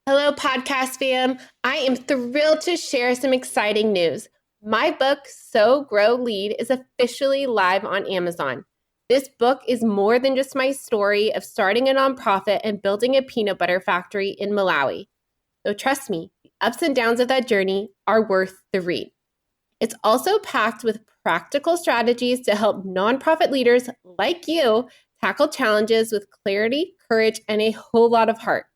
Hello, podcast fam. I am thrilled to share some exciting news. My book, Sow, Grow, Lead, is officially live on Amazon. This book is more than just my story of starting a nonprofit and building a peanut butter factory in Malawi. So trust me, the ups and downs of that journey are worth the read. It's also packed with practical strategies to help nonprofit leaders like you tackle challenges with clarity, courage, and a whole lot of heart.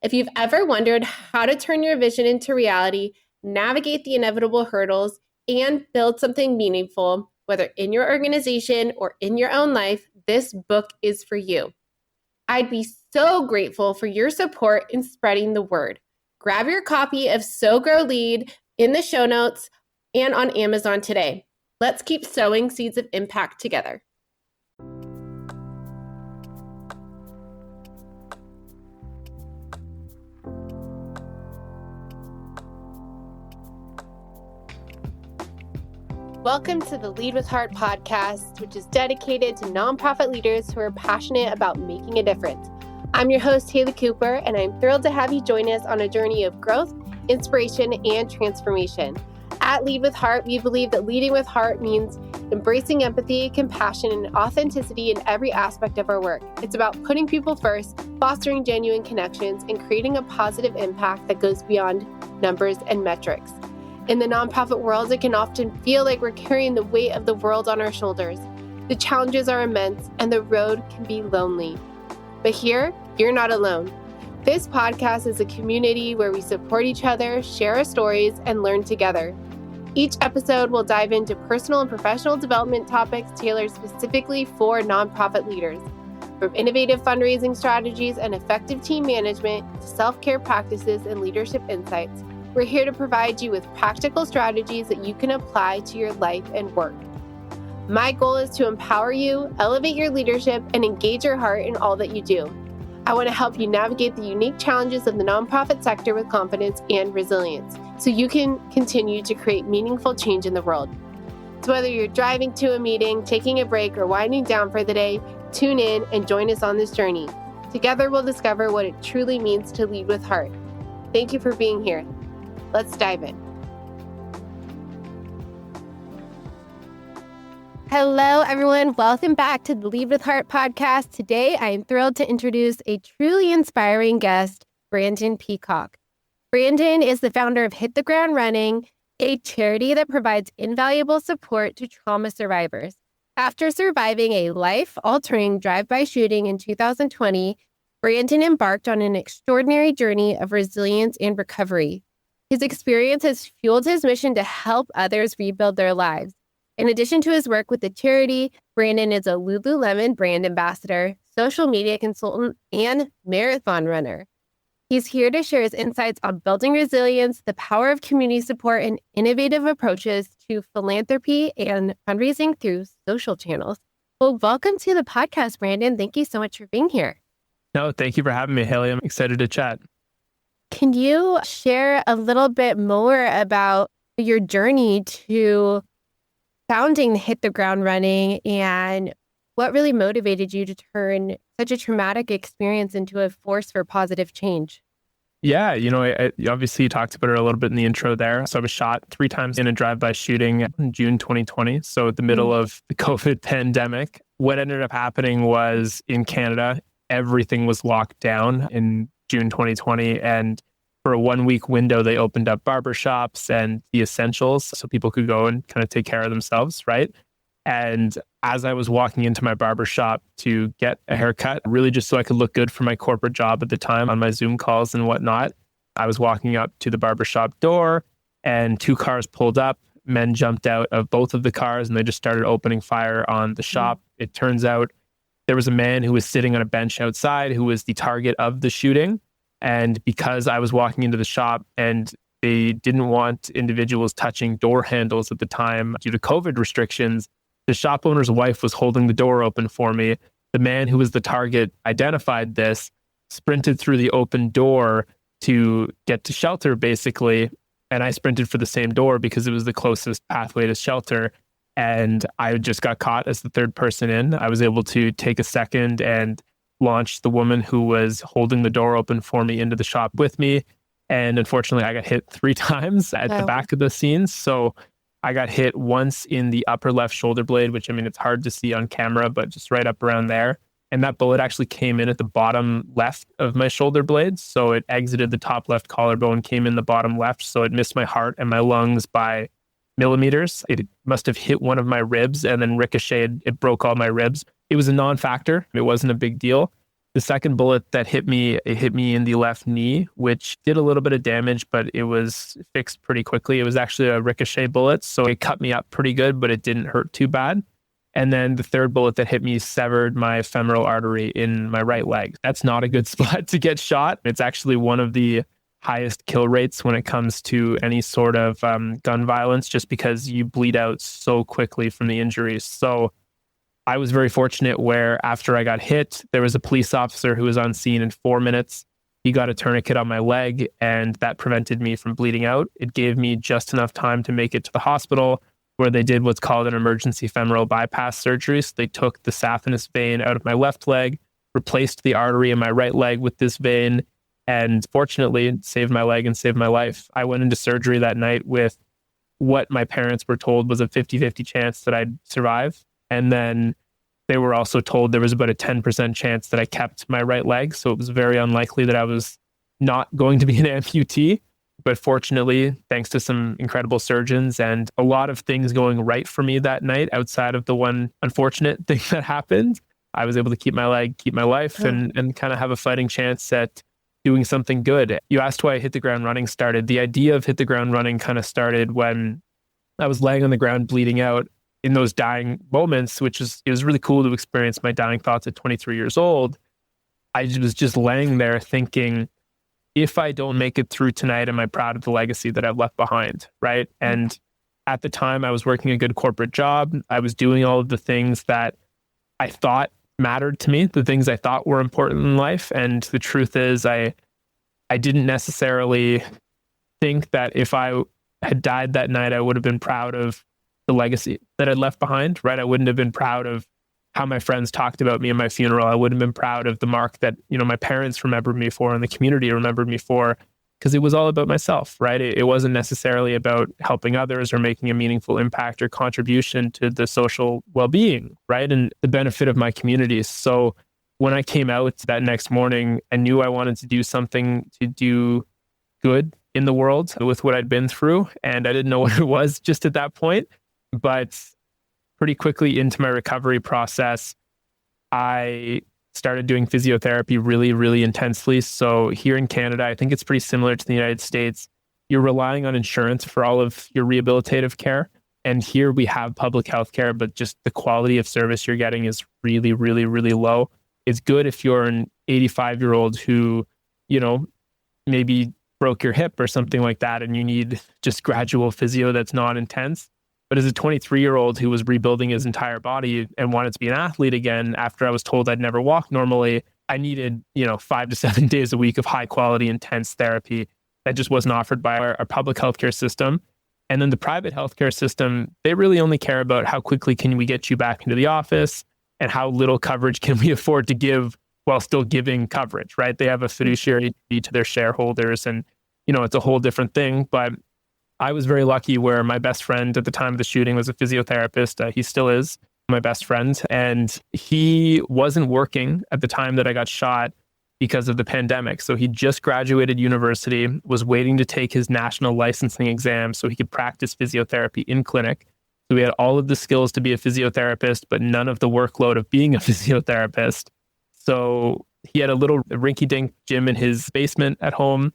If you've ever wondered how to turn your vision into reality, navigate the inevitable hurdles, and build something meaningful, whether in your organization or in your own life, this book is for you. I'd be so grateful for your support in spreading the word. Grab your copy of Sow, Grow, Lead in the show notes and on Amazon today. Let's keep sowing seeds of impact together. Welcome to the Lead with Heart podcast, which is dedicated to nonprofit leaders who are passionate about making a difference. I'm your host, Haley Cooper, and I'm thrilled to have you join us on a journey of growth, inspiration, and transformation. At Lead with Heart, we believe that leading with heart means embracing empathy, compassion, and authenticity in every aspect of our work. It's about putting people first, fostering genuine connections, and creating a positive impact that goes beyond numbers and metrics. In the nonprofit world, it can often feel like we're carrying the weight of the world on our shoulders. The challenges are immense, and the road can be lonely. But here, you're not alone. This podcast is a community where we support each other, share our stories, and learn together. Each episode will dive into personal and professional development topics tailored specifically for nonprofit leaders. From innovative fundraising strategies and effective team management to self-care practices and leadership insights, we're here to provide you with practical strategies that you can apply to your life and work. My goal is to empower you, elevate your leadership, and engage your heart in all that you do. I want to help you navigate the unique challenges of the nonprofit sector with confidence and resilience, so you can continue to create meaningful change in the world. So whether you're driving to a meeting, taking a break, or winding down for the day, tune in and join us on this journey. Together, we'll discover what it truly means to lead with heart. Thank you for being here. Let's dive in. Hello, everyone. Welcome back to the Lead with Heart podcast. Today, I am thrilled to introduce a truly inspiring guest, Brandon Peacock. Brandon is the founder of Hit the Ground Running, a charity that provides invaluable support to trauma survivors. After surviving a life-altering drive-by shooting in 2020, Brandon embarked on an extraordinary journey of resilience and recovery. His experience has fueled his mission to help others rebuild their lives. In addition to his work with the charity, Brandon is a Lululemon brand ambassador, social media consultant, and marathon runner. He's here to share his insights on building resilience, the power of community support, and innovative approaches to philanthropy and fundraising through social channels. Well, welcome to the podcast, Brandon. Thank you so much for being here. No, thank you for having me, Haley. I'm excited to chat. Can you share a little bit more about your journey to founding Hit the Ground Running and what really motivated you to turn such a traumatic experience into a force for positive change? Yeah, obviously you talked about it a little bit in the intro there. So I was shot 3 times in a drive-by shooting in June 2020. So at the middle of the COVID pandemic. What ended up happening was in Canada, everything was locked down in June 2020. And for a 1-week window, they opened up barbershops and the essentials so people could go and kind of take care of themselves, right? And as I was walking into my barbershop to get a haircut, really just so I could look good for my corporate job at the time on my Zoom calls and whatnot, I was walking up to the barbershop door and 2 cars pulled up. Men jumped out of both of the cars and they just started opening fire on the shop. It turns out there was a man who was sitting on a bench outside who was the target of the shooting. And because I was walking into the shop and they didn't want individuals touching door handles at the time due to COVID restrictions, the shop owner's wife was holding the door open for me. The man who was the target identified this, sprinted through the open door to get to shelter, basically. And I sprinted for the same door because it was the closest pathway to shelter. And I just got caught as the third person in. I was able to take a second and launched the woman who was holding the door open for me into the shop with me. And unfortunately, I got hit 3 times at the back of the scenes. So I got hit once in the upper left shoulder blade, which, I mean, it's hard to see on camera, but just right up around there. And that bullet actually came in at the bottom left of my shoulder blade. So it exited the top left collarbone, came in the bottom left. So it missed my heart and my lungs by millimeters. It must have hit one of my ribs and then ricocheted. It broke all my ribs. It was a non-factor. It wasn't a big deal. The second bullet that hit me, it hit me in the left knee, which did a little bit of damage, but it was fixed pretty quickly. It was actually a ricochet bullet, so it cut me up pretty good, but it didn't hurt too bad. And then the third bullet that hit me severed my femoral artery in my right leg. That's not a good spot to get shot. It's actually one of the highest kill rates when it comes to any sort of gun violence, just because you bleed out so quickly from the injuries. So I was very fortunate where after I got hit, there was a police officer who was on scene in 4 minutes. He got a tourniquet on my leg, and that prevented me from bleeding out. It gave me just enough time to make it to the hospital, where they did what's called an emergency femoral bypass surgery. So they took the saphenous vein out of my left leg, replaced the artery in my right leg with this vein, and fortunately, it saved my leg and saved my life. I went into surgery that night with what my parents were told was a 50-50 chance that I'd survive. And then they were also told there was about a 10% chance that I kept my right leg. So it was very unlikely that I was not going to be an amputee. But fortunately, thanks to some incredible surgeons and a lot of things going right for me that night, outside of the one unfortunate thing that happened, I was able to keep my leg, keep my life, and kind of have a fighting chance at doing something good. You asked why Hit the Ground Running started. The idea of Hit the Ground Running kind of started when I was laying on the ground bleeding out in those dying moments, it was really cool to experience my dying thoughts at 23 years old. I was just laying there thinking, if I don't make it through tonight, am I proud of the legacy that I've left behind, right? And at the time, I was working a good corporate job. I was doing all of the things that I thought mattered to me, the things I thought were important in life. And the truth is, I didn't necessarily think that if I had died that night, I would have been proud of the legacy that I'd left behind, right? I wouldn't have been proud of how my friends talked about me in my funeral. I wouldn't have been proud of the mark that, my parents remembered me for and the community remembered me for, because it was all about myself, right? It wasn't necessarily about helping others or making a meaningful impact or contribution to the social well-being, right? And the benefit of my communities. So when I came out that next morning, I knew I wanted to do something to do good in the world with what I'd been through. And I didn't know what it was just at that point. But pretty quickly into my recovery process, I started doing physiotherapy really, really intensely. So here in Canada, I think it's pretty similar to the United States. You're relying on insurance for all of your rehabilitative care. And here we have public health care, but just the quality of service you're getting is really, really, really low. It's good if you're an 85-year-old who, maybe broke your hip or something like that, and you need just gradual physio that's not intense. But as a 23-year-old who was rebuilding his entire body and wanted to be an athlete again, after I was told I'd never walk normally, I needed, 5 to 7 days a week of high quality, intense therapy that just wasn't offered by our public healthcare system. And then the private healthcare system, they really only care about how quickly can we get you back into the office and how little coverage can we afford to give while still giving coverage, right? They have a fiduciary duty to their shareholders, and, it's a whole different thing. But I was very lucky where my best friend at the time of the shooting was a physiotherapist. He still is my best friend. And he wasn't working at the time that I got shot because of the pandemic. So he just graduated university, was waiting to take his national licensing exam so he could practice physiotherapy in clinic. So he had all of the skills to be a physiotherapist, but none of the workload of being a physiotherapist. So he had a little rinky-dink gym in his basement at home.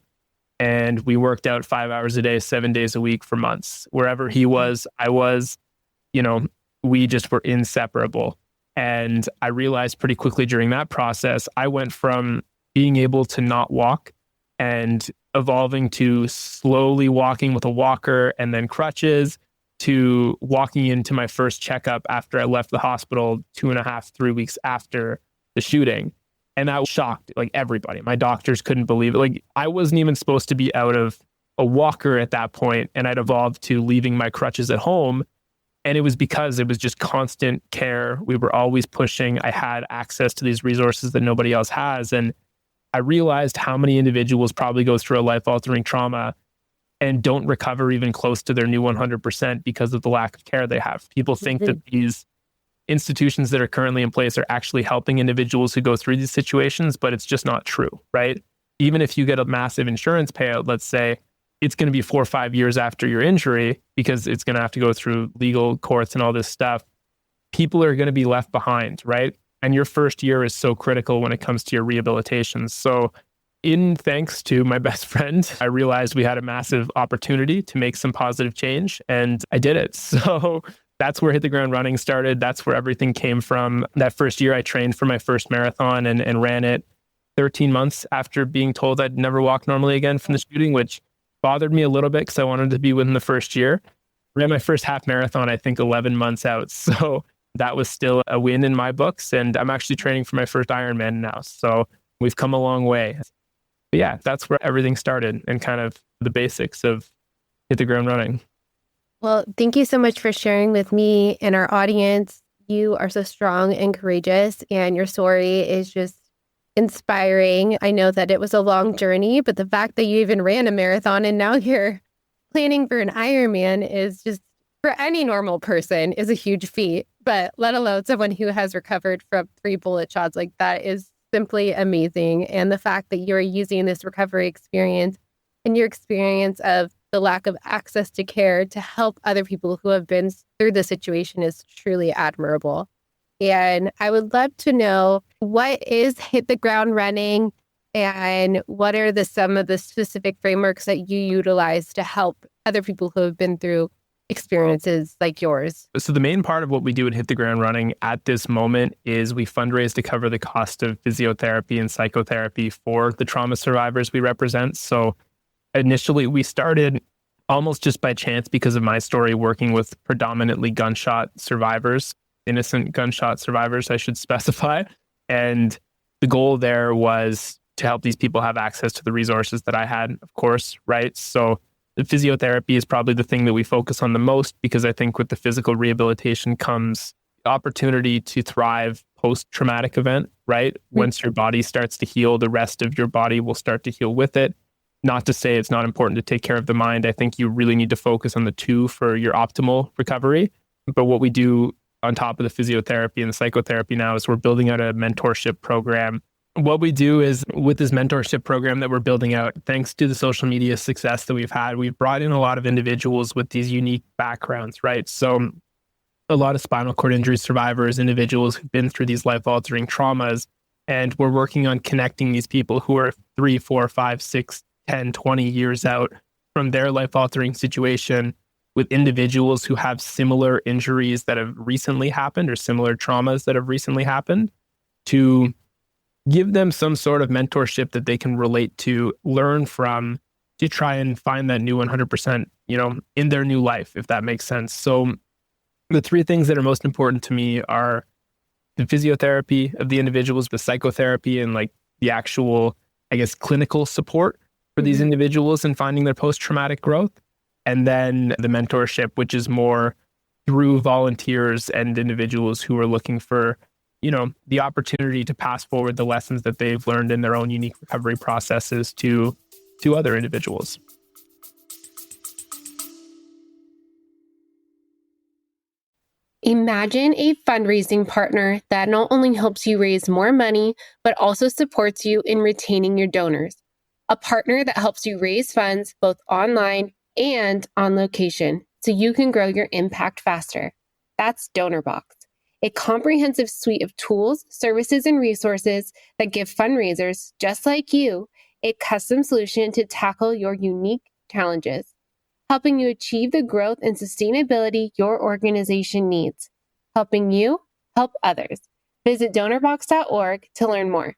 And we worked out 5 hours a day, 7 days a week for months. Wherever he was, I was, we just were inseparable. And I realized pretty quickly during that process, I went from being able to not walk and evolving to slowly walking with a walker and then crutches, to walking into my first checkup after I left the hospital 2.5, 3 weeks after the shooting. And that shocked everybody. My doctors couldn't believe it. I wasn't even supposed to be out of a walker at that point, and I'd evolved to leaving my crutches at home. And it was because it was just constant care. We were always pushing. I had access to these resources that nobody else has. And I realized how many individuals probably go through a life-altering trauma and don't recover even close to their new 100% because of the lack of care they have. People think that these institutions that are currently in place are actually helping individuals who go through these situations, but it's just not true, right? Even if you get a massive insurance payout, let's say, it's going to be 4 or 5 years after your injury because it's going to have to go through legal courts and all this stuff. People are going to be left behind, right? And your first year is so critical when it comes to your rehabilitation. So in thanks to my best friend, I realized we had a massive opportunity to make some positive change, and I did it. So that's where Hit the Ground Running started. That's where everything came from. That first year I trained for my first marathon and ran it 13 months after being told I'd never walk normally again from the shooting, which bothered me a little bit because I wanted to be within the first year. Ran my first half marathon, I think 11 months out. So that was still a win in my books. And I'm actually training for my first Ironman now. So we've come a long way. But yeah, that's where everything started and kind of the basics of Hit the Ground Running. Well, thank you so much for sharing with me and our audience. You are so strong and courageous, and your story is just inspiring. I know that it was a long journey, but the fact that you even ran a marathon and now you're planning for an Ironman is just, for any normal person, is a huge feat. But let alone someone who has recovered from 3 bullet shots, like that is simply amazing. And the fact that you're using this recovery experience and your experience of the lack of access to care to help other people who have been through the situation is truly admirable. And I would love to know, what is Hit the Ground Running, and what are some of the specific frameworks that you utilize to help other people who have been through experiences like yours? So the main part of what we do at Hit the Ground Running at this moment is we fundraise to cover the cost of physiotherapy and psychotherapy for the trauma survivors we represent. So initially we started almost just by chance because of my story, working with predominantly gunshot survivors, innocent gunshot survivors, I should specify. And the goal there was to help these people have access to the resources that I had, of course, right? So the physiotherapy is probably the thing that we focus on the most, because I think with the physical rehabilitation comes opportunity to thrive post-traumatic event, right? Once your body starts to heal, the rest of your body will start to heal with it. Not to say it's not important to take care of the mind. I think you really need to focus on the two for your optimal recovery. But what we do on top of the physiotherapy and the psychotherapy now is we're building out a mentorship program. What we do is, with this mentorship program that we're building out, thanks to the social media success that we've had, we've brought in a lot of individuals with these unique backgrounds, right? So a lot of spinal cord injury survivors, individuals who've been through these life-altering traumas, and we're working on connecting these people who are 3, 4, 5, 6, 10, 20 years out from their life-altering situation with individuals who have similar injuries that have recently happened or similar traumas that have recently happened, to give them some sort of mentorship that they can relate to, learn from, to try and find that new 100%, in their new life, if that makes sense. So the 3 things that are most important to me are the physiotherapy of the individuals, the psychotherapy, and like the actual, I guess, clinical support for these individuals in finding their post-traumatic growth. And then the mentorship, which is more through volunteers and individuals who are looking for, the opportunity to pass forward the lessons that they've learned in their own unique recovery processes to other individuals. Imagine a fundraising partner that not only helps you raise more money, but also supports you in retaining your donors. A partner that helps you raise funds both online and on location, so you can grow your impact faster. That's DonorBox, a comprehensive suite of tools, services, and resources that give fundraisers just like you a custom solution to tackle your unique challenges, helping you achieve the growth and sustainability your organization needs, helping you help others. Visit donorbox.org to learn more.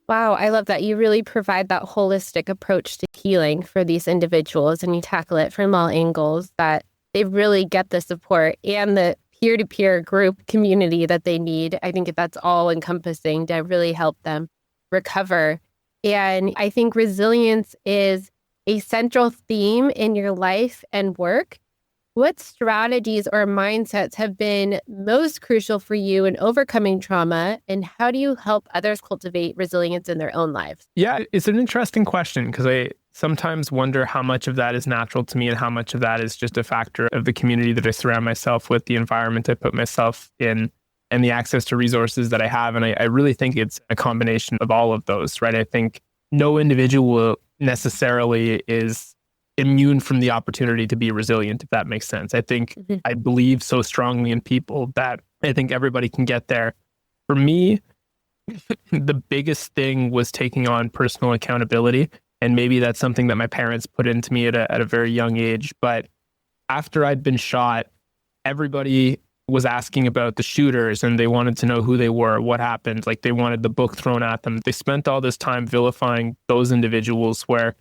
Wow, I love that. You really provide that holistic approach to healing for these individuals, and you tackle it from all angles, that they really get the support and the peer-to-peer group community that they need. I think that's all encompassing to really help them recover. And I think resilience is a central theme in your life and work. What strategies or mindsets have been most crucial for you in overcoming trauma, and how do you help others cultivate resilience in their own lives? Yeah, it's an interesting question because I sometimes wonder how much of that is natural to me and how much of that is just a factor of the community that I surround myself with, the environment I put myself in, and the access to resources that I have. And I really think it's a combination of all of those, right? I think no individual necessarily is immune from the opportunity to be resilient, if that makes sense. I think I believe so strongly in people that I think everybody can get there. For me, the biggest thing was taking on personal accountability. And maybe that's something that my parents put into me at a very young age. But after I'd been shot, everybody was asking about the shooters and they wanted to know who they were, what happened. Like they wanted the book thrown at them. They spent all this time vilifying those individuals where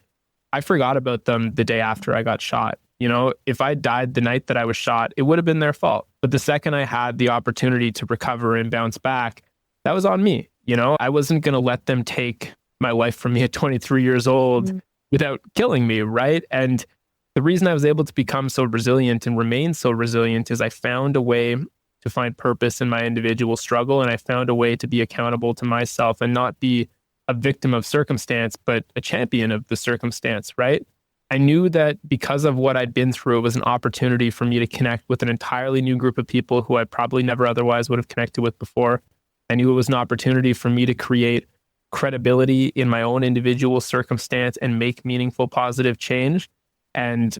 I forgot about them the day after I got shot. You know, if I died the night that I was shot, it would have been their fault. But the second I had the opportunity to recover and bounce back, that was on me. You know, I wasn't going to let them take my life from me at 23 years old without killing me, right? And the reason I was able to become so resilient and remain so resilient is I found a way to find purpose in my individual struggle. And I found a way to be accountable to myself and not be a victim of circumstance, but a champion of the circumstance, right? I knew that because of what I'd been through, it was an opportunity for me to connect with an entirely new group of people who I probably never otherwise would have connected with before. I knew it was an opportunity for me to create credibility in my own individual circumstance and make meaningful, positive change. And,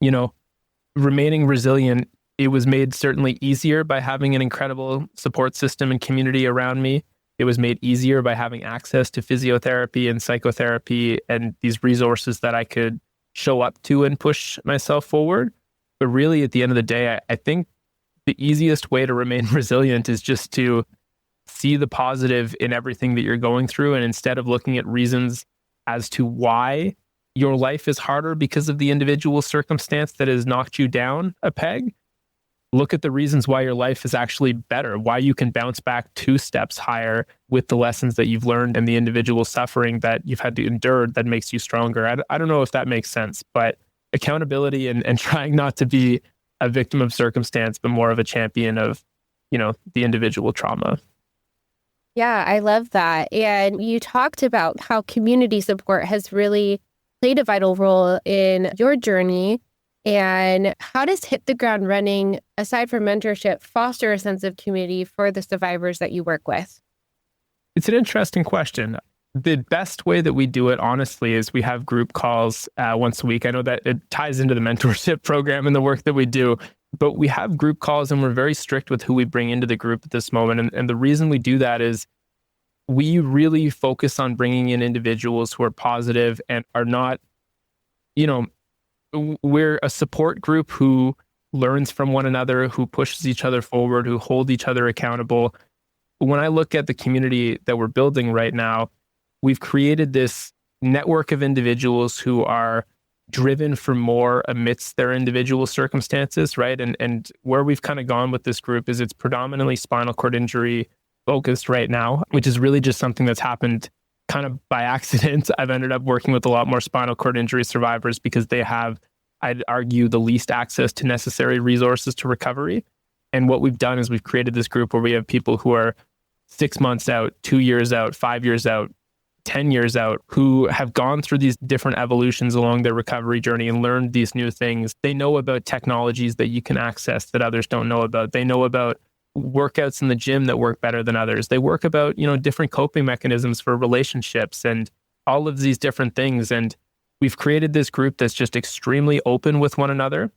you know, remaining resilient, it was made certainly easier by having an incredible support system and community around me. It was made easier by having access to physiotherapy and psychotherapy and these resources that I could show up to and push myself forward. But really, at the end of the day, I think the easiest way to remain resilient is just to see the positive in everything that you're going through. And instead of looking at reasons as to why your life is harder because of the individual circumstance that has knocked you down a peg, look at the reasons why your life is actually better, why you can bounce back 2 steps higher with the lessons that you've learned and the individual suffering that you've had to endure that makes you stronger. I don't know if that makes sense, but accountability and trying not to be a victim of circumstance, but more of a champion of, you know, the individual trauma. Yeah, I love that. And you talked about how community support has really played a vital role in your journey. And how does Hit the Ground Running, aside from mentorship, foster a sense of community for the survivors that you work with? It's an interesting question. The best way that we do it, honestly, is we have group calls once a week. I know that it ties into the mentorship program and the work that we do, but we have group calls and we're very strict with who we bring into the group at this moment. And the reason we do that is we really focus on bringing in individuals who are positive and are not, you know, we're a support group who learns from one another, who pushes each other forward, who hold each other accountable. When I look at the community that we're building right now, we've created this network of individuals who are driven for more amidst their individual circumstances, right? And where we've kind of gone with this group is it's predominantly spinal cord injury focused right now, which is really just something that's happened kind of by accident. I've ended up working with a lot more spinal cord injury survivors because they have, I'd argue, the least access to necessary resources to recovery. And what we've done is we've created this group where we have people who are 6 months out, 2 years out, 5 years out, 10 years out, who have gone through these different evolutions along their recovery journey and learned these new things. They know about technologies that you can access that others don't know about. They know about workouts in the gym that work better than others. They work about, you know, different coping mechanisms for relationships and all of these different things. And we've created this group that's just extremely open with one another.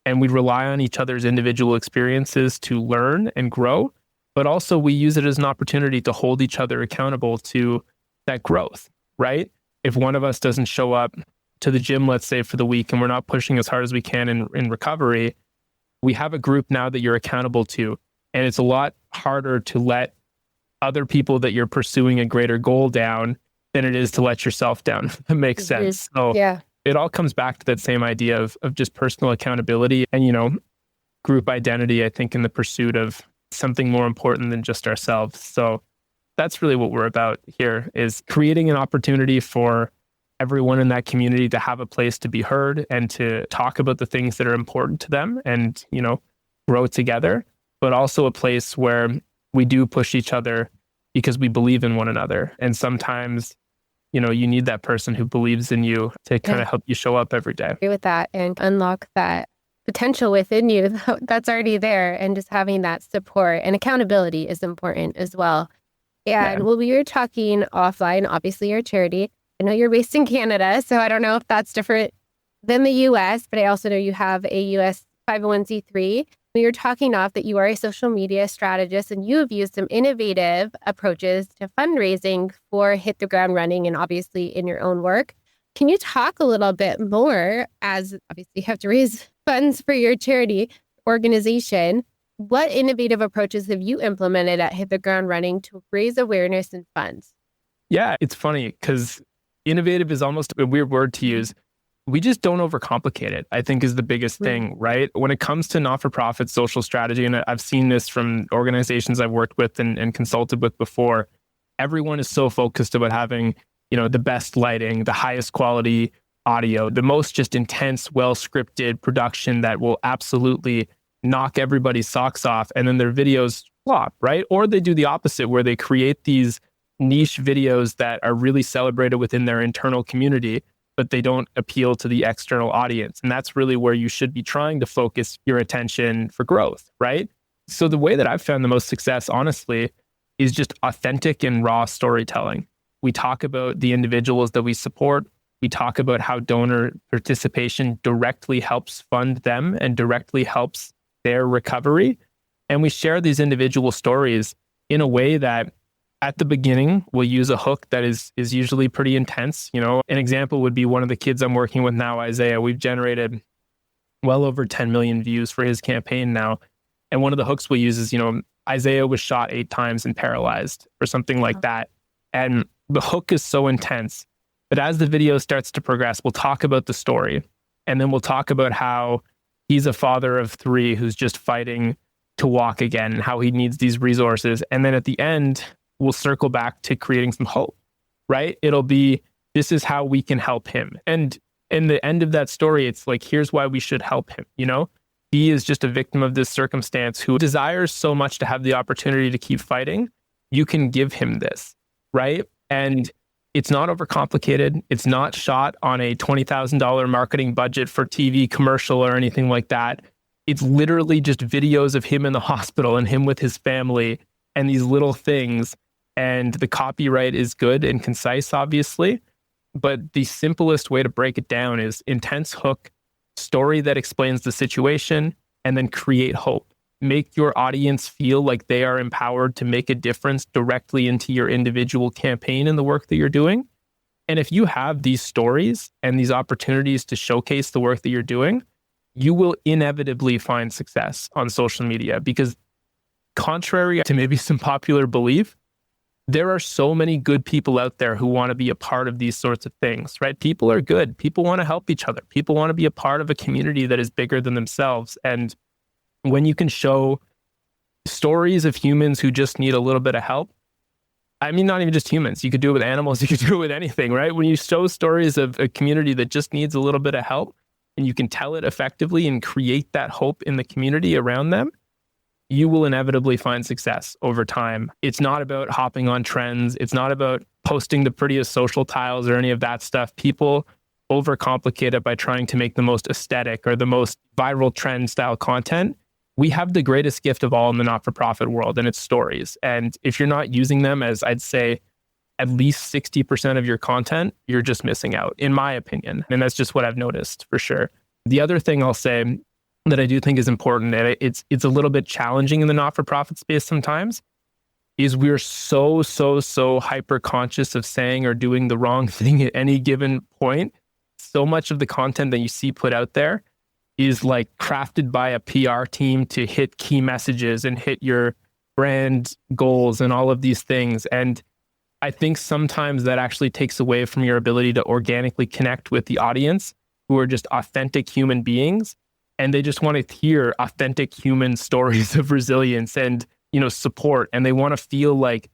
And we rely on each other's individual experiences to learn and grow. But also we use it as an opportunity to hold each other accountable to that growth, right? If one of us doesn't show up to the gym, let's say for the week, and we're not pushing as hard as we can in recovery, we have a group now that you're accountable to. And it's a lot harder to let other people that you're pursuing a greater goal down than it is to let yourself down. It makes sense. So yeah, it all comes back to that same idea of just personal accountability and, you know, group identity, I think, in the pursuit of something more important than just ourselves. So that's really what we're about here, is creating an opportunity for everyone in that community to have a place to be heard and to talk about the things that are important to them and, grow together, but also a place where we do push each other because we believe in one another. And sometimes, you need that person who believes in you to kind of help you show up every day. I agree with that and unlock that potential within you that's already there. And just having that support and accountability is important as well. And when we were talking offline, obviously you're a charity. I know you're based in Canada, so I don't know if that's different than the US, but I also know you have a US 501c3. We were talking off that you are a social media strategist and you have used some innovative approaches to fundraising for Hit the Ground Running and obviously in your own work. Can you talk a little bit more, as obviously you have to raise funds for your charity organization? What innovative approaches have you implemented at Hit the Ground Running to raise awareness and funds? Yeah, it's funny because innovative is almost a weird word to use. We just don't overcomplicate it, I think, is the biggest thing, right? When it comes to not-for-profit social strategy, and I've seen this from organizations I've worked with and consulted with before, everyone is so focused about having, the best lighting, the highest quality audio, the most just intense, well-scripted production that will absolutely knock everybody's socks off, and then their videos flop, right? Or they do the opposite, where they create these niche videos that are really celebrated within their internal community, but they don't appeal to the external audience. And that's really where you should be trying to focus your attention for growth, right? So the way that I've found the most success, honestly, is just authentic and raw storytelling. We talk about the individuals that we support. We talk about how donor participation directly helps fund them and directly helps their recovery. And we share these individual stories in a way that at the beginning, we'll use a hook that is usually pretty intense. An example would be one of the kids I'm working with now, Isaiah. We've generated well over 10 million views for his campaign now. And one of the hooks we'll use is, Isaiah was shot 8 times and paralyzed or something like that. And the hook is so intense. But as the video starts to progress, we'll talk about the story. And then we'll talk about how he's a father of 3 who's just fighting to walk again and how he needs these resources. And then at the end, we'll circle back to creating some hope, right? It'll be, this is how we can help him. And in the end of that story, it's like, here's why we should help him. He is just a victim of this circumstance who desires so much to have the opportunity to keep fighting. You can give him this, right? And it's not overcomplicated. It's not shot on a $20,000 marketing budget for TV commercial or anything like that. It's literally just videos of him in the hospital and him with his family and these little things. And the copyright is good and concise, obviously. But the simplest way to break it down is intense hook, story that explains the situation, and then create hope. Make your audience feel like they are empowered to make a difference directly into your individual campaign and the work that you're doing. And if you have these stories and these opportunities to showcase the work that you're doing, you will inevitably find success on social media, because contrary to maybe some popular belief, there are so many good people out there who want to be a part of these sorts of things, right? People are good. People want to help each other. People want to be a part of a community that is bigger than themselves. And when you can show stories of humans who just need a little bit of help, I mean, not even just humans, you could do it with animals, you could do it with anything, right? When you show stories of a community that just needs a little bit of help and you can tell it effectively and create that hope in the community around them, you will inevitably find success over time. It's not about hopping on trends. It's not about posting the prettiest social tiles or any of that stuff. People overcomplicate it by trying to make the most aesthetic or the most viral trend style content. We have the greatest gift of all in the not-for-profit world, and it's stories. And if you're not using them as, I'd say, at least 60% of your content, you're just missing out, in my opinion. And that's just what I've noticed for sure. The other thing I'll say that I do think is important, and it's a little bit challenging in the not-for-profit space sometimes, is we're so hyper conscious of saying or doing the wrong thing at any given point. So much of the content that you see put out there is like crafted by a PR team to hit key messages and hit your brand goals and all of these things. And I think sometimes that actually takes away from your ability to organically connect with the audience, who are just authentic human beings. And they just want to hear authentic human stories of resilience and, support. And they want to feel like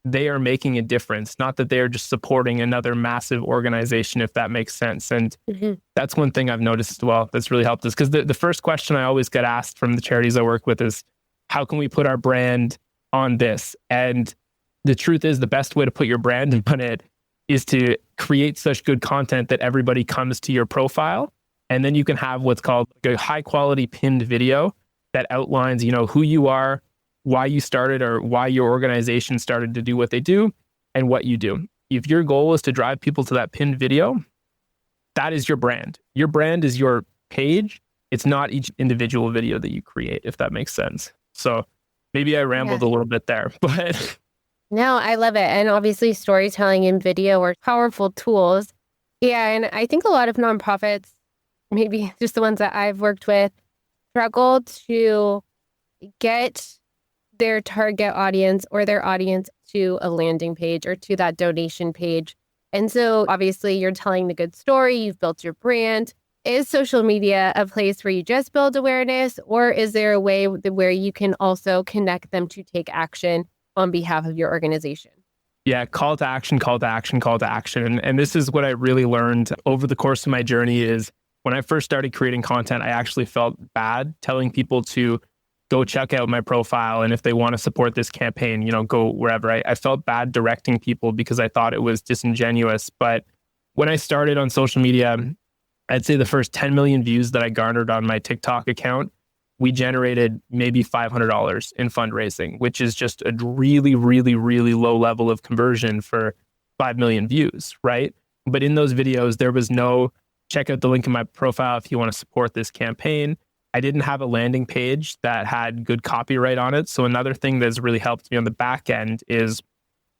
they are making a difference, not that they are just supporting another massive organization, if that makes sense. And that's one thing I've noticed as well that's really helped us. Because the first question I always get asked from the charities I work with is, how can we put our brand on this? And the truth is, the best way to put your brand on it is to create such good content that everybody comes to your profile. And then you can have what's called a high quality pinned video that outlines, who you are, why you started, or why your organization started to do what they do, and what you do. If your goal is to drive people to that pinned video, that is your brand. Your brand is your page. It's not each individual video that you create, if that makes sense. So maybe I rambled a little bit there, but... No, I love it. And obviously storytelling and video are powerful tools. Yeah, and I think a lot of nonprofits, maybe just the ones that I've worked with, struggle to get their target audience or their audience to a landing page or to that donation page. And so obviously you're telling the good story, you've built your brand. Is social media a place where you just build awareness, or is there a way where you can also connect them to take action on behalf of your organization? Yeah, call to action, call to action, call to action. And this is what I really learned over the course of my journey is when I first started creating content, I actually felt bad telling people to go check out my profile. And if they want to support this campaign, go wherever. I felt bad directing people because I thought it was disingenuous. But when I started on social media, I'd say the first 10 million views that I garnered on my TikTok account, we generated maybe $500 in fundraising, which is just a really, really, really low level of conversion for 5 million views, right? But in those videos, there was no, check out the link in my profile if you want to support this campaign. I didn't have a landing page that had good copyright on it. So another thing that's really helped me on the back end is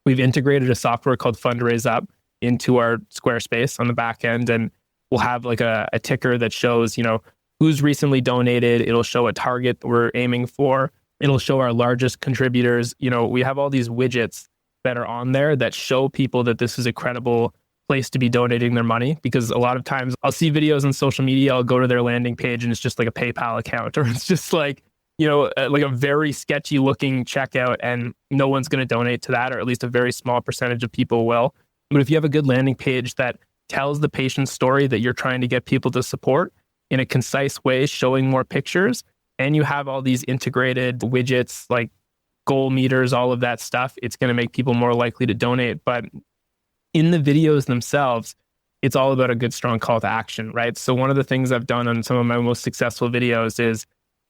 we've integrated a software called Fundraise Up into our Squarespace on the back end. And we'll have like a ticker that shows, who's recently donated. It'll show a target that we're aiming for. It'll show our largest contributors. We have all these widgets that are on there that show people that this is a credible place to be donating their money. Because a lot of times I'll see videos on social media, I'll go to their landing page and it's just like a PayPal account, or it's just like, like a very sketchy looking checkout, and no one's going to donate to that, or at least a very small percentage of people will. But if you have a good landing page that tells the patient's story that you're trying to get people to support in a concise way, showing more pictures, and you have all these integrated widgets like goal meters, all of that stuff, it's going to make people more likely to donate. But in the videos themselves, it's all about a good, strong call to action, right? So one of the things I've done on some of my most successful videos is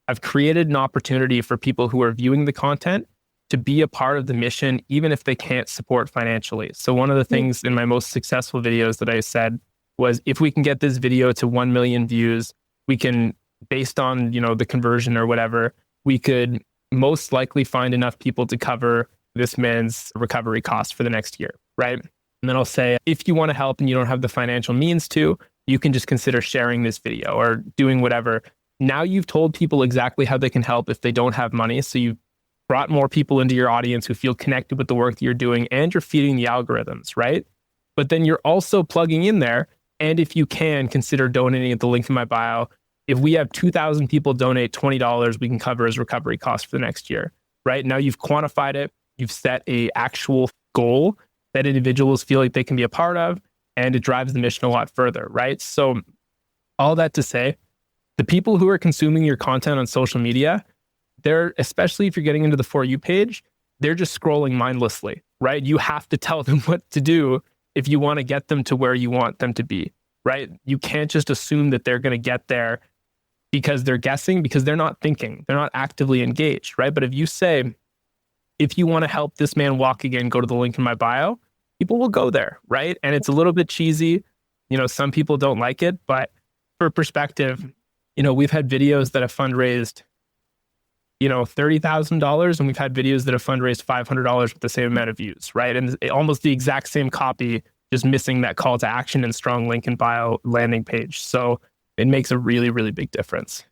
I've created an opportunity for people who are viewing the content to be a part of the mission, even if they can't support financially. So one of the things in my most successful videos that I said was, if we can get this video to 1 million views, we can, based on, the conversion or whatever, we could most likely find enough people to cover this man's recovery costs for the next year, right? And then I'll say, if you want to help and you don't have the financial means to, you can just consider sharing this video or doing whatever. Now you've told people exactly how they can help if they don't have money. So you've brought more people into your audience who feel connected with the work that you're doing, and you're feeding the algorithms, right? But then you're also plugging in there, and if you can, consider donating at the link in my bio. If we have 2,000 people donate $20, we can cover as recovery costs for the next year, right? Now you've quantified it. You've set a actual goal that individuals feel like they can be a part of, and it drives the mission a lot further, right? So all that to say, the people who are consuming your content on social media, they're, especially if you're getting into the For You page, they're just scrolling mindlessly, right? You have to tell them what to do if you want to get them to where you want them to be, right? You can't just assume that they're going to get there because they're guessing, because they're not thinking, they're not actively engaged, right? But if you say, if you want to help this man walk again, go to the link in my bio, people will go there, right? And it's a little bit cheesy. Some people don't like it, but for perspective, we've had videos that have fundraised, $30,000, and we've had videos that have fundraised $500 with the same amount of views, right? And almost the exact same copy, just missing that call to action and strong link in bio landing page. So it makes a really, really big difference.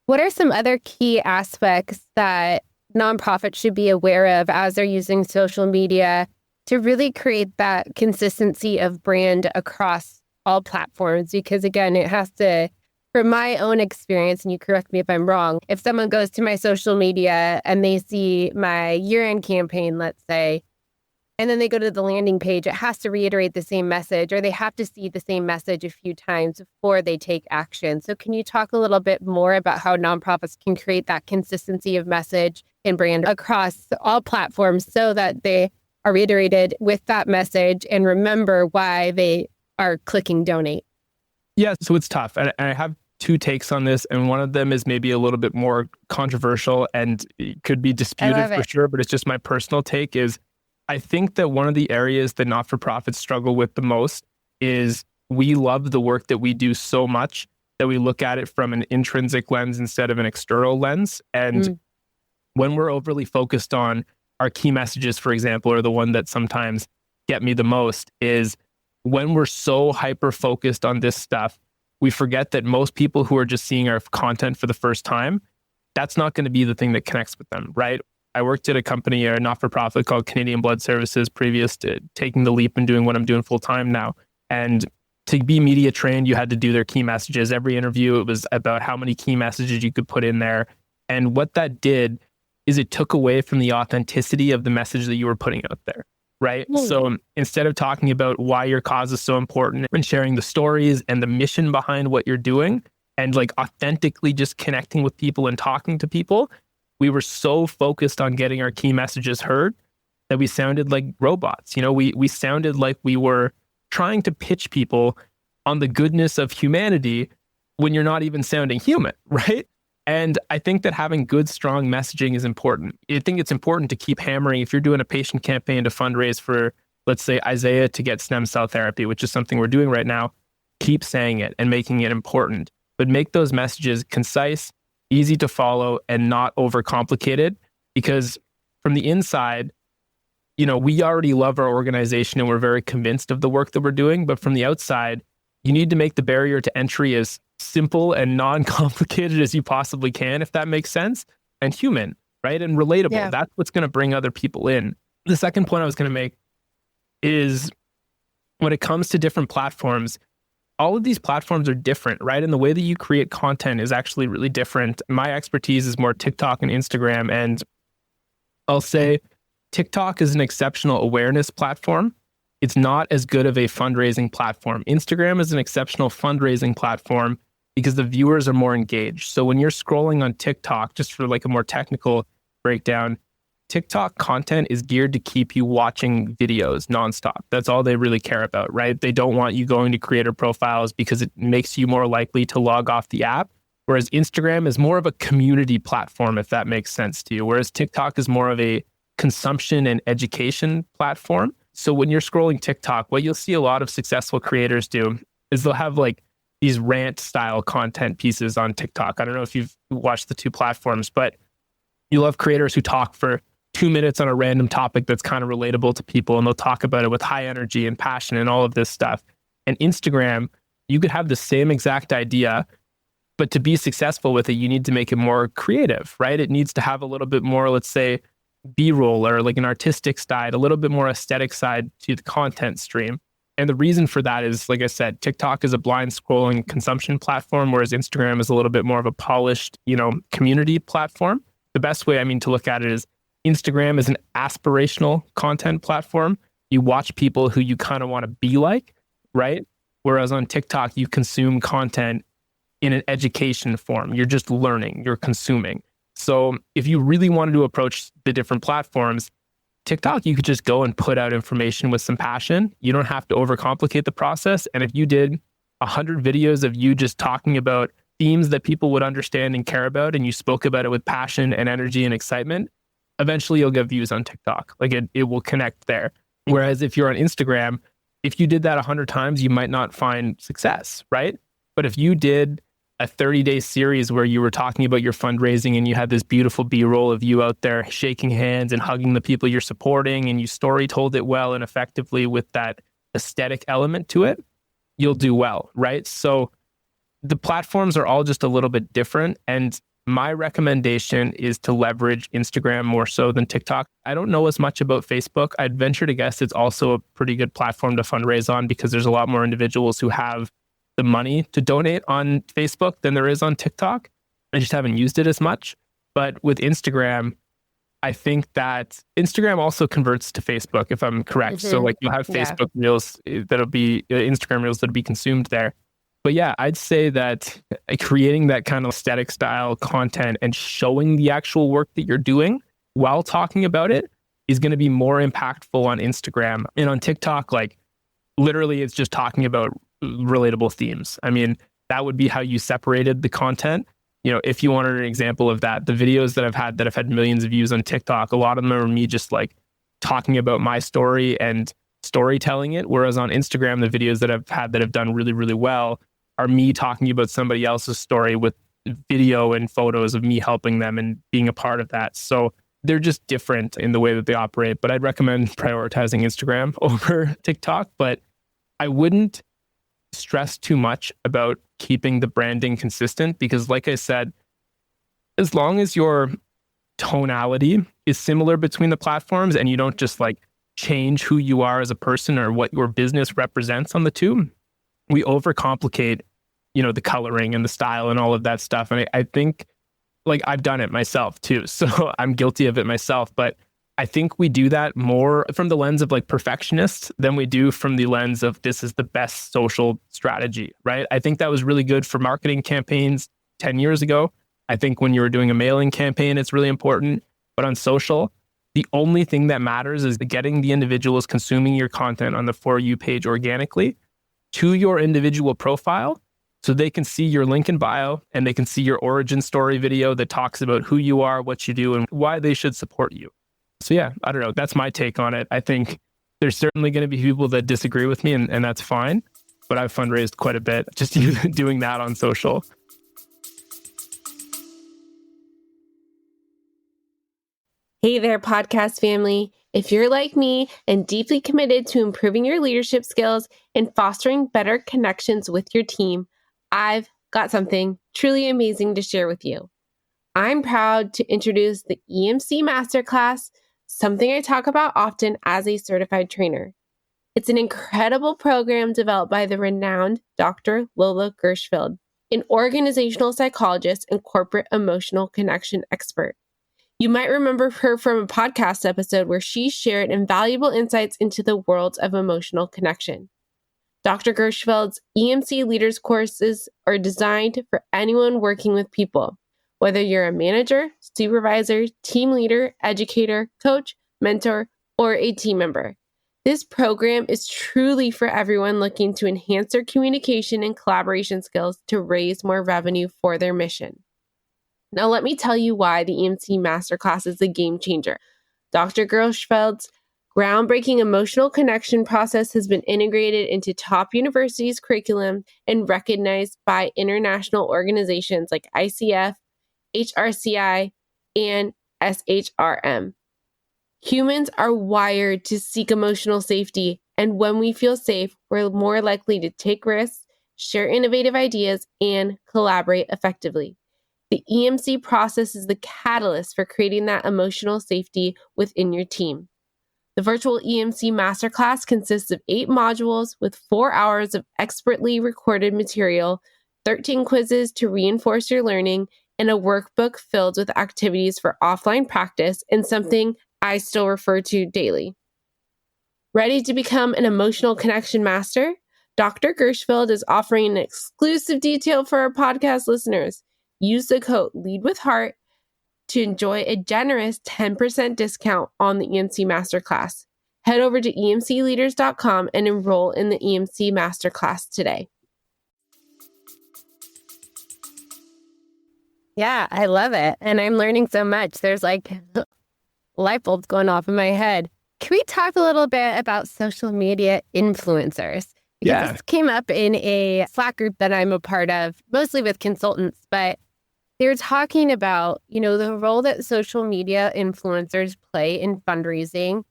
What are some other key aspects that nonprofits should be aware of as they're using social media to really create that consistency of brand across all platforms? Because again, it has to, from my own experience, and you correct me if I'm wrong, if someone goes to my social media and they see my year-end campaign, let's say, and then they go to the landing page, it has to reiterate the same message, or they have to see the same message a few times before they take action. So can you talk a little bit more about how nonprofits can create that consistency of message and brand across all platforms so that they are reiterated with that message and remember why they are clicking donate? Yeah, so it's tough. And I have two takes on this, and one of them is maybe a little bit more controversial and it could be disputed for sure, but it's just my personal take is I think that one of the areas that not-for-profits struggle with the most is we love the work that we do so much that we look at it from an intrinsic lens instead of an external lens. And when we're overly focused on our key messages, for example, or the one that sometimes get me the most is when we're so hyper-focused on this stuff, we forget that most people who are just seeing our content for the first time, that's not going to be the thing that connects with them, right? I worked at a company, a not-for-profit called Canadian Blood Services previous to taking the leap and doing what I'm doing full-time now. And to be media trained, you had to do their key messages. Every interview, it was about how many key messages you could put in there. And what that did is it took away from the authenticity of the message that you were putting out there, right? So instead of talking about why your cause is so important and sharing the stories and the mission behind what you're doing and like authentically just connecting with people and talking to people, we were so focused on getting our key messages heard that we sounded like robots. You know, we sounded like we were trying to pitch people on the goodness of humanity when you're not even sounding human, right? And I think that having good, strong messaging is important. I think it's important to keep hammering. If you're doing a patient campaign to fundraise for, let's say, Isaiah to get stem cell therapy, which is something we're doing right now, keep saying it and making it important. But make those messages concise, easy to follow, and not overcomplicated. Because from the inside, you know, we already love our organization and we're very convinced of the work that we're doing. But from the outside, you need to make the barrier to entry as simple and non-complicated as you possibly can, if that makes sense, and human, right? And relatable. Yeah. That's what's going to bring other people in. The second point I was going to make is when it comes to different platforms, all of these platforms are different, right? And the way that you create content is actually really different. My expertise is more TikTok and Instagram. And I'll say TikTok is an exceptional awareness platform. It's not as good of a fundraising platform. Instagram is an exceptional fundraising platform because the viewers are more engaged. So when you're scrolling on TikTok, just for like a more technical breakdown, TikTok content is geared to keep you watching videos nonstop. That's all they really care about, right? They don't want you going to creator profiles because it makes you more likely to log off the app. Whereas Instagram is more of a community platform, if that makes sense to you. Whereas TikTok is more of a consumption and education platform. So when you're scrolling TikTok, what you'll see a lot of successful creators do is they'll have like these rant style content pieces on TikTok. I don't know if you've watched the two platforms, but you'll have creators who talk for 2 minutes on a random topic that's kind of relatable to people, and they'll talk about it with high energy and passion and all of this stuff. And Instagram, you could have the same exact idea, but to be successful with it, you need to make it more creative, right? It needs to have a little bit more, let's say, B-roll or like an artistic side, a little bit more aesthetic side to the content stream. And the reason for that is, like I said, TikTok is a blind scrolling consumption platform, whereas Instagram is a little bit more of a polished, community platform. The best way, to look at it is Instagram is an aspirational content platform. You watch people who you kind of want to be like, right? Whereas on TikTok, you consume content in an education form. You're just learning, you're consuming. So if you really wanted to approach the different platforms, TikTok, you could just go and put out information with some passion. You don't have to overcomplicate the process. And if you did 100 videos of you just talking about themes that people would understand and care about, and you spoke about it with passion and energy and excitement, eventually you'll get views on TikTok. Like it will connect there. Whereas if you're on Instagram, if you did that 100 times, you might not find success, right? But if you did a 30-day series where you were talking about your fundraising and you had this beautiful B-roll of you out there shaking hands and hugging the people you're supporting, and you story told it well and effectively with that aesthetic element to it, you'll do well, right? So the platforms are all just a little bit different. And my recommendation is to leverage Instagram more so than TikTok. I don't know as much about Facebook. I'd venture to guess it's also a pretty good platform to fundraise on because there's a lot more individuals who have the money to donate on Facebook than there is on TikTok. I just haven't used it as much. But with Instagram, I think that Instagram also converts to Facebook, if I'm correct. So like you'll have Yeah. Facebook reels that'll be Instagram reels that'll be consumed there. But yeah, I'd say that creating that kind of aesthetic style content and showing the actual work that you're doing while talking about it is going to be more impactful on Instagram. And on TikTok, like literally it's just talking about relatable themes. I mean, that would be how you separated the content. You know, if you wanted an example of that, the videos that have had millions of views on TikTok, a lot of them are me just like talking about my story and storytelling it. Whereas on Instagram, the videos that have done really, really well are me talking about somebody else's story with video and photos of me helping them and being a part of that. So they're just different in the way that they operate. But I'd recommend prioritizing Instagram over TikTok. But I wouldn't stress too much about keeping the branding consistent because, like I said, as long as your tonality is similar between the platforms and you don't just like change who you are as a person or what your business represents on the two, we overcomplicate, you know, the coloring and the style and all of that stuff. And I think like I've done it myself too. So I'm guilty of it myself, but I think we do that more from the lens of like perfectionists than we do from the lens of this is the best social strategy, right? I think that was really good for marketing campaigns 10 years ago. I think when you were doing a mailing campaign, it's really important. But on social, the only thing that matters is getting the individuals consuming your content on the For You page organically to your individual profile so they can see your link in bio and they can see your origin story video that talks about who you are, what you do, and why they should support you. So yeah, I don't know. That's my take on it. I think there's certainly going to be people that disagree with me and that's fine. But I've fundraised quite a bit just doing that on social. Hey there, podcast family. If you're like me and deeply committed to improving your leadership skills and fostering better connections with your team, I've got something truly amazing to share with you. I'm proud to introduce the EMC Masterclass, something I talk about often as a certified trainer. It's an incredible program developed by the renowned Dr. Lola Gershfeld, an organizational psychologist and corporate emotional connection expert. You might remember her from a podcast episode where she shared invaluable insights into the world of emotional connection. Dr. Gershfeld's EMC Leaders courses are designed for anyone working with people, whether you're a manager, supervisor, team leader, educator, coach, mentor, or a team member. This program is truly for everyone looking to enhance their communication and collaboration skills to raise more revenue for their mission. Now, let me tell you why the EMC Masterclass is a game changer. Dr. Gershfeld's groundbreaking emotional connection process has been integrated into top universities' curriculum and recognized by international organizations like ICF, HRCI, and SHRM. Humans are wired to seek emotional safety, and when we feel safe, we're more likely to take risks, share innovative ideas, and collaborate effectively. The EMC process is the catalyst for creating that emotional safety within your team. The virtual EMC Masterclass consists of 8 modules with 4 hours of expertly recorded material, 13 quizzes to reinforce your learning, and a workbook filled with activities for offline practice and something I still refer to daily. Ready to become an emotional connection master? Dr. Gershfeld is offering an exclusive detail for our podcast listeners. Use the code LEADWITHHEART to enjoy a generous 10% discount on the EMC Masterclass. Head over to emcleaders.com and enroll in the EMC Masterclass today. Yeah, I love it. And I'm learning so much. There's like light bulbs going off in my head. Can we talk a little bit about social media influencers? Because this came up in a Slack group that I'm a part of, mostly with consultants, but they're talking about, you know, the role that social media influencers play in fundraising.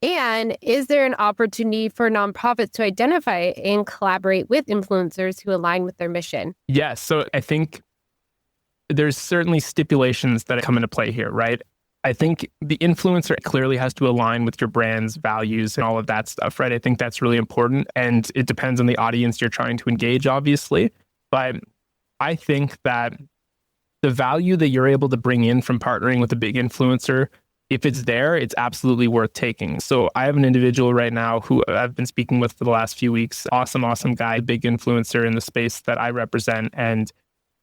And is there an opportunity for nonprofits to identify and collaborate with influencers who align with their mission? Yes. So I think there's certainly stipulations that come into play here, right? I think the influencer clearly has to align with your brand's values and all of that stuff, right? I think that's really important. And it depends on the audience you're trying to engage, obviously. But I think that the value that you're able to bring in from partnering with a big influencer if it's there, it's absolutely worth taking. So I have an individual right now who I've been speaking with for the last few weeks. Awesome guy, big influencer in the space that I represent. And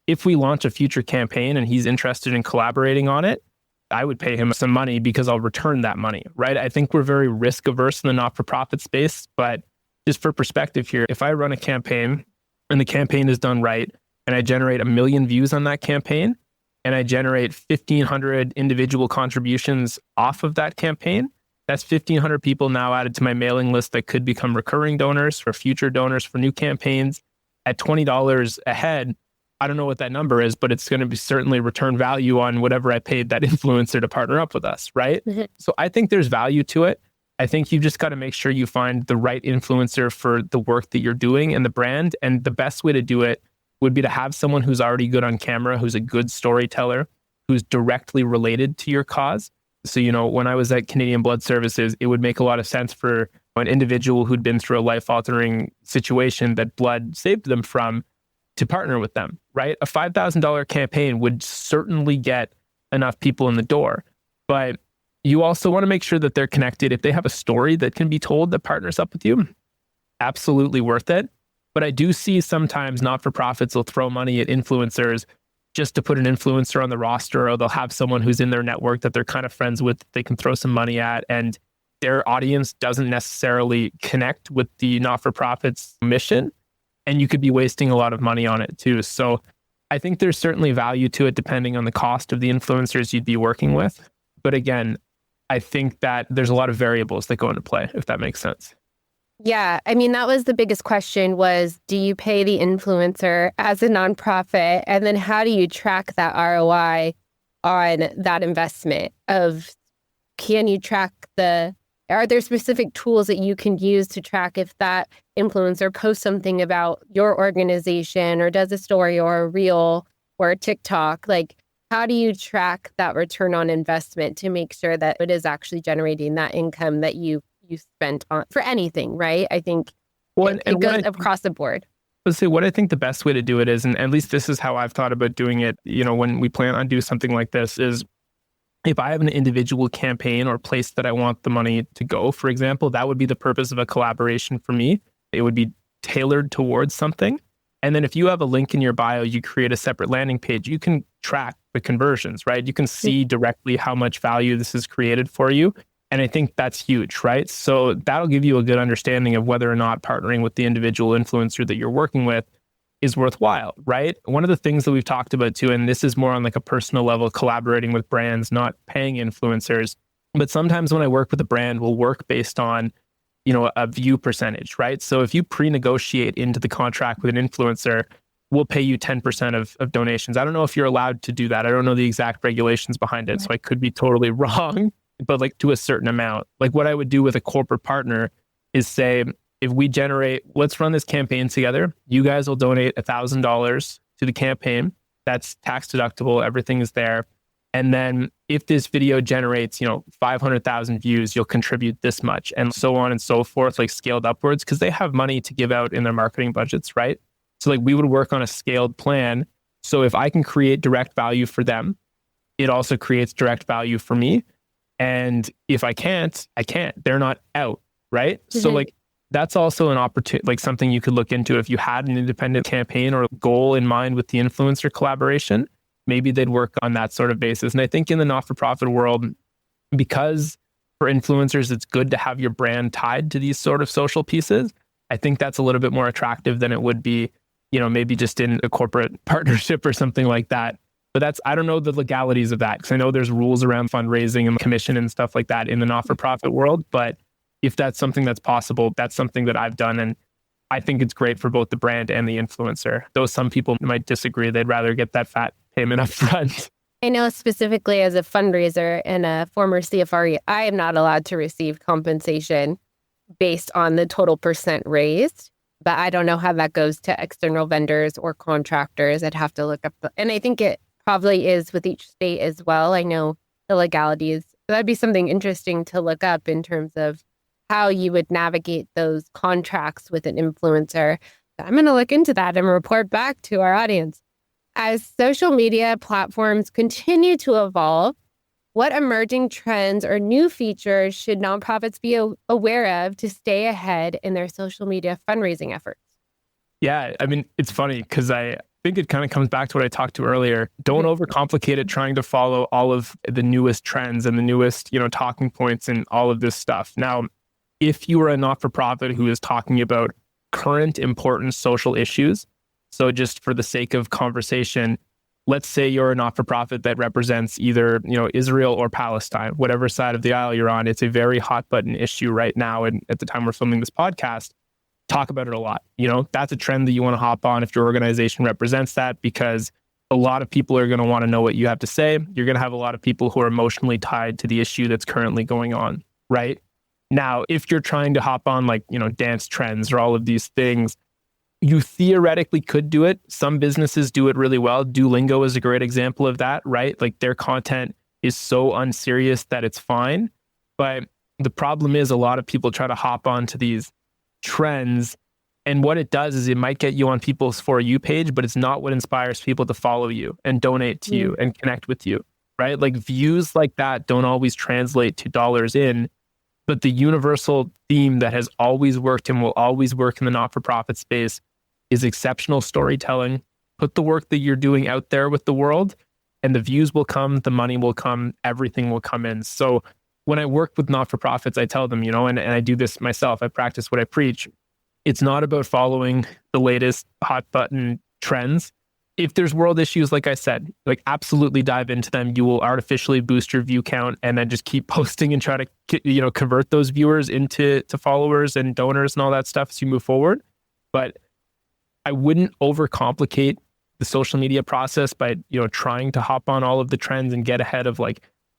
if we launch a future campaign and he's interested in collaborating on it, I would pay him some money because I'll return that money, right? I think we're very risk averse in the not-for-profit space, but just for perspective here, if I run a campaign and the campaign is done right and I generate 1 million views on that campaign and I generate 1,500 individual contributions off of that campaign, that's 1,500 people now added to my mailing list that could become recurring donors for future donors for new campaigns at $20 a head. I don't know what that number is, but it's going to be certainly return value on whatever I paid that influencer to partner up with us, right? Mm-hmm. So I think there's value to it. I think you've just got to make sure you find the right influencer for the work that you're doing and the brand. And the best way to do it would be to have someone who's already good on camera, who's a good storyteller, who's directly related to your cause. So, when I was at Canadian Blood Services, it would make a lot of sense for an individual who'd been through a life-altering situation that blood saved them from to partner with them, right? A $5,000 campaign would certainly get enough people in the door, but you also want to make sure that they're connected. If they have a story that can be told that partners up with you, absolutely worth it. But I do see sometimes not-for-profits will throw money at influencers just to put an influencer on the roster, or they'll have someone who's in their network that they're kind of friends with, that they can throw some money at, and their audience doesn't necessarily connect with the not-for-profit's mission. And you could be wasting a lot of money on it too. So I think there's certainly value to it depending on the cost of the influencers you'd be working with. But again, I think that there's a lot of variables that go into play, if that makes sense. Yeah. I mean, that was the biggest question was, do you pay the influencer as a nonprofit? And then how do you track that ROI on that investment can you track are there specific tools that you can use to track if that influencer posts something about your organization or does a story or a reel or a TikTok? Like, how do you track that return on investment to make sure that it is actually generating that income that you spent on for anything, right? I think it goes across the board. Let's say what I think the best way to do it is, and at least this is how I've thought about doing it, when we plan on doing something like this, is if I have an individual campaign or place that I want the money to go, for example, that would be the purpose of a collaboration for me. It would be tailored towards something. And then if you have a link in your bio, you create a separate landing page, you can track the conversions, right? You can see directly how much value this has created for you. And I think that's huge, right? So that'll give you a good understanding of whether or not partnering with the individual influencer that you're working with is worthwhile, right? One of the things that we've talked about too, and this is more on like a personal level, collaborating with brands, not paying influencers. But sometimes when I work with a brand, we'll work based on, a view percentage, right? So if you pre-negotiate into the contract with an influencer, we'll pay you 10% of donations. I don't know if you're allowed to do that. I don't know the exact regulations behind it, so I could be totally wrong, but like to a certain amount. Like what I would do with a corporate partner is say, if we let's run this campaign together. You guys will donate $1,000 to the campaign. That's tax deductible. Everything is there. And then if this video generates, 500,000 views, you'll contribute this much, and so on and so forth, like scaled upwards, because they have money to give out in their marketing budgets, right? So like we would work on a scaled plan. So if I can create direct value for them, it also creates direct value for me. And if I can't, I can't. They're not out, right? Mm-hmm. So like, that's also an opportunity, like something you could look into if you had an independent campaign or goal in mind with the influencer collaboration. Maybe they'd work on that sort of basis. And I think in the not-for-profit world, because for influencers, it's good to have your brand tied to these sort of social pieces. I think that's a little bit more attractive than it would be, maybe just in a corporate partnership or something like that. But I don't know the legalities of that, because I know there's rules around fundraising and commission and stuff like that in the not-for-profit world. But if that's something that's possible, that's something that I've done. And I think it's great for both the brand and the influencer. Though some people might disagree. They'd rather get that fat payment up front. I know specifically as a fundraiser and a former CFRE, I am not allowed to receive compensation based on the total percent raised. But I don't know how that goes to external vendors or contractors. I'd have to look up. And I think it probably is with each state as well. I know the legalities. That'd be something interesting to look up in terms of how you would navigate those contracts with an influencer. I'm going to look into that and report back to our audience. As social media platforms continue to evolve, What emerging trends or new features should nonprofits be aware of to stay ahead in their social media fundraising efforts? Yeah, I mean, it's funny because I think it kind of comes back to what I talked to earlier. Don't overcomplicate it trying to follow all of the newest trends and the newest, talking points and all of this stuff. Now, if you are a not-for-profit who is talking about current important social issues, so just for the sake of conversation, let's say you're a not-for-profit that represents either, Israel or Palestine, whatever side of the aisle you're on. It's a very hot button issue right now. And at the time we're filming this podcast, talk about it a lot. That's a trend that you want to hop on if your organization represents that, because a lot of people are going to want to know what you have to say. You're going to have a lot of people who are emotionally tied to the issue that's currently going on, right? Now, if you're trying to hop on dance trends or all of these things, you theoretically could do it. Some businesses do it really well. Duolingo is a great example of that, right? Like their content is so unserious that it's fine. But the problem is a lot of people try to hop onto these trends. And what it does is it might get you on people's For You page, but it's not what inspires people to follow you and donate to you and connect with you, right? Like views like that don't always translate to dollars in. But the universal theme that has always worked and will always work in the not-for-profit space is exceptional storytelling. Put the work that you're doing out there with the world, and the views will come, the money will come, everything will come in. So when I work with not-for-profits, I tell them, and I do this myself, I practice what I preach. It's not about following the latest hot button trends. If there's world issues, like I said, absolutely dive into them. You will artificially boost your view count and then just keep posting and try to, convert those viewers into followers and donors and all that stuff as you move forward. But I wouldn't overcomplicate the social media process by, trying to hop on all of the trends and get ahead of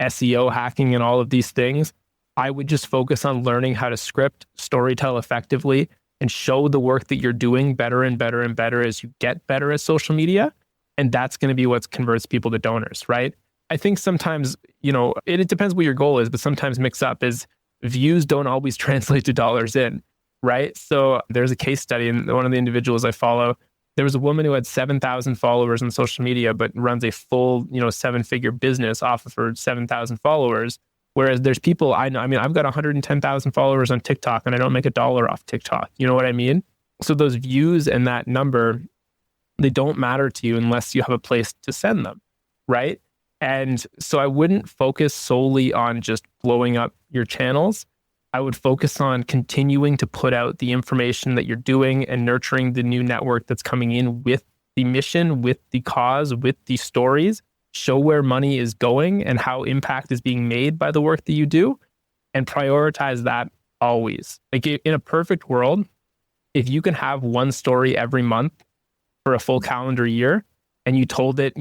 SEO hacking and all of these things. I would just focus on learning how to script, storytell effectively, and show the work that you're doing better and better and better as you get better at social media. And that's going to be what converts people to donors, right? I think sometimes, it depends what your goal is, but sometimes mix up is views don't always translate to dollars in, right? So there's a case study, and one of the individuals I follow, there was a woman who had 7,000 followers on social media, but runs a full, 7-figure business off of her 7,000 followers. Whereas there's people I know, I've got 110,000 followers on TikTok and I don't make $1 off TikTok. You know what I mean? So those views and that number, they don't matter to you unless you have a place to send them, right? And so I wouldn't focus solely on just blowing up your channels. I would focus on continuing to put out the information that you're doing and nurturing the new network that's coming in with the mission, with the cause, with the stories. Show where money is going and how impact is being made by the work that you do, and prioritize that always. In a perfect world, if you can have one story every month for a full calendar year and you told it,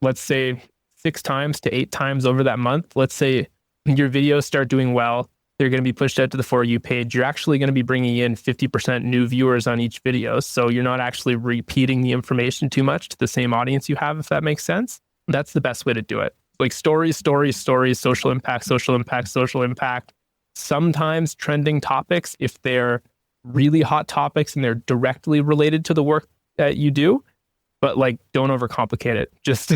let's say 6 times to 8 times over that month, let's say your videos start doing well, they're going to be pushed out to the For You page. You're actually going to be bringing in 50% new viewers on each video. So you're not actually repeating the information too much to the same audience you have, if that makes sense. That's the best way to do it. Stories, social impact, social impact, social impact. Sometimes trending topics, if they're really hot topics and they're directly related to the work that you do, but don't overcomplicate it. Just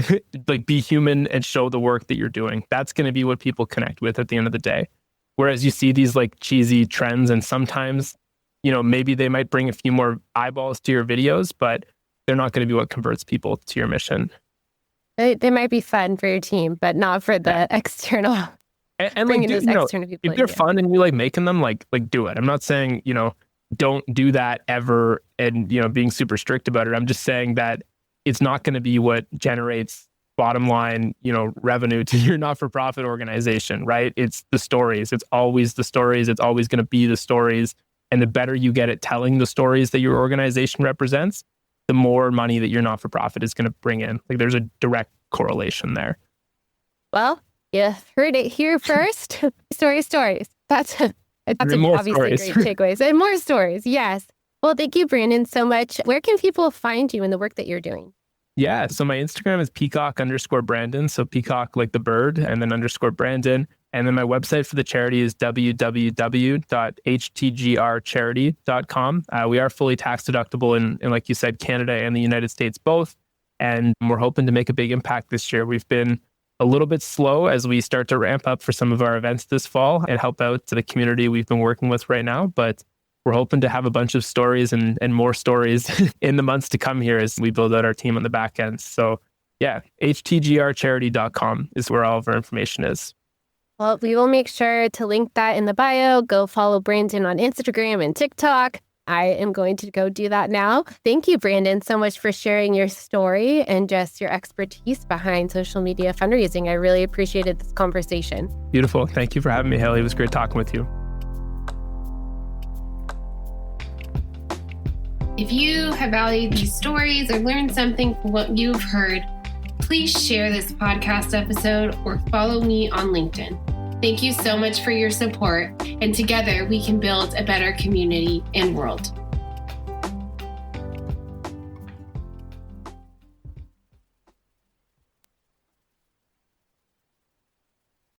be human and show the work that you're doing. That's going to be what people connect with at the end of the day. Whereas you see these cheesy trends, and sometimes, maybe they might bring a few more eyeballs to your videos, but they're not going to be what converts people to your mission. They might be fun for your team, but not for the external. And bringing those external people. If they're fun and you making them, do it. I'm not saying, don't do that ever and, being super strict about it. I'm just saying that it's not going to be what generates bottom line, revenue to your not-for-profit organization, right? It's the stories. It's always the stories. It's always going to be the stories. And the better you get at telling the stories that your organization represents, the more money that your not-for-profit is going to bring in. There's a direct correlation there. Well, you heard it here first. Stories. That's obviously stories. Great takeaways. And more stories, yes. Well, thank you, Brandon, so much. Where can people find you in the work that you're doing? Yeah, so my Instagram is Peacock_Brandon. So Peacock like the bird, and then _Brandon. And then my website for the charity is www.htgrcharity.com. We are fully tax deductible in, like you said, Canada and the United States both. And we're hoping to make a big impact this year. We've been a little bit slow as we start to ramp up for some of our events this fall and help out to the community we've been working with right now. But we're hoping to have a bunch of stories and more stories in the months to come here as we build out our team on the back end. So yeah, htgrcharity.com is where all of our information is. Well, we will make sure to link that in the bio. Go follow Brandon on Instagram and TikTok. I am going to go do that now. Thank you, Brandon, so much for sharing your story and just your expertise behind social media fundraising. I really appreciated this conversation. Beautiful. Thank you for having me, Haley. It was great talking with you. If you have valued these stories or learned something from what you've heard, please share this podcast episode or follow me on LinkedIn. Thank you so much for your support, and together we can build a better community and world.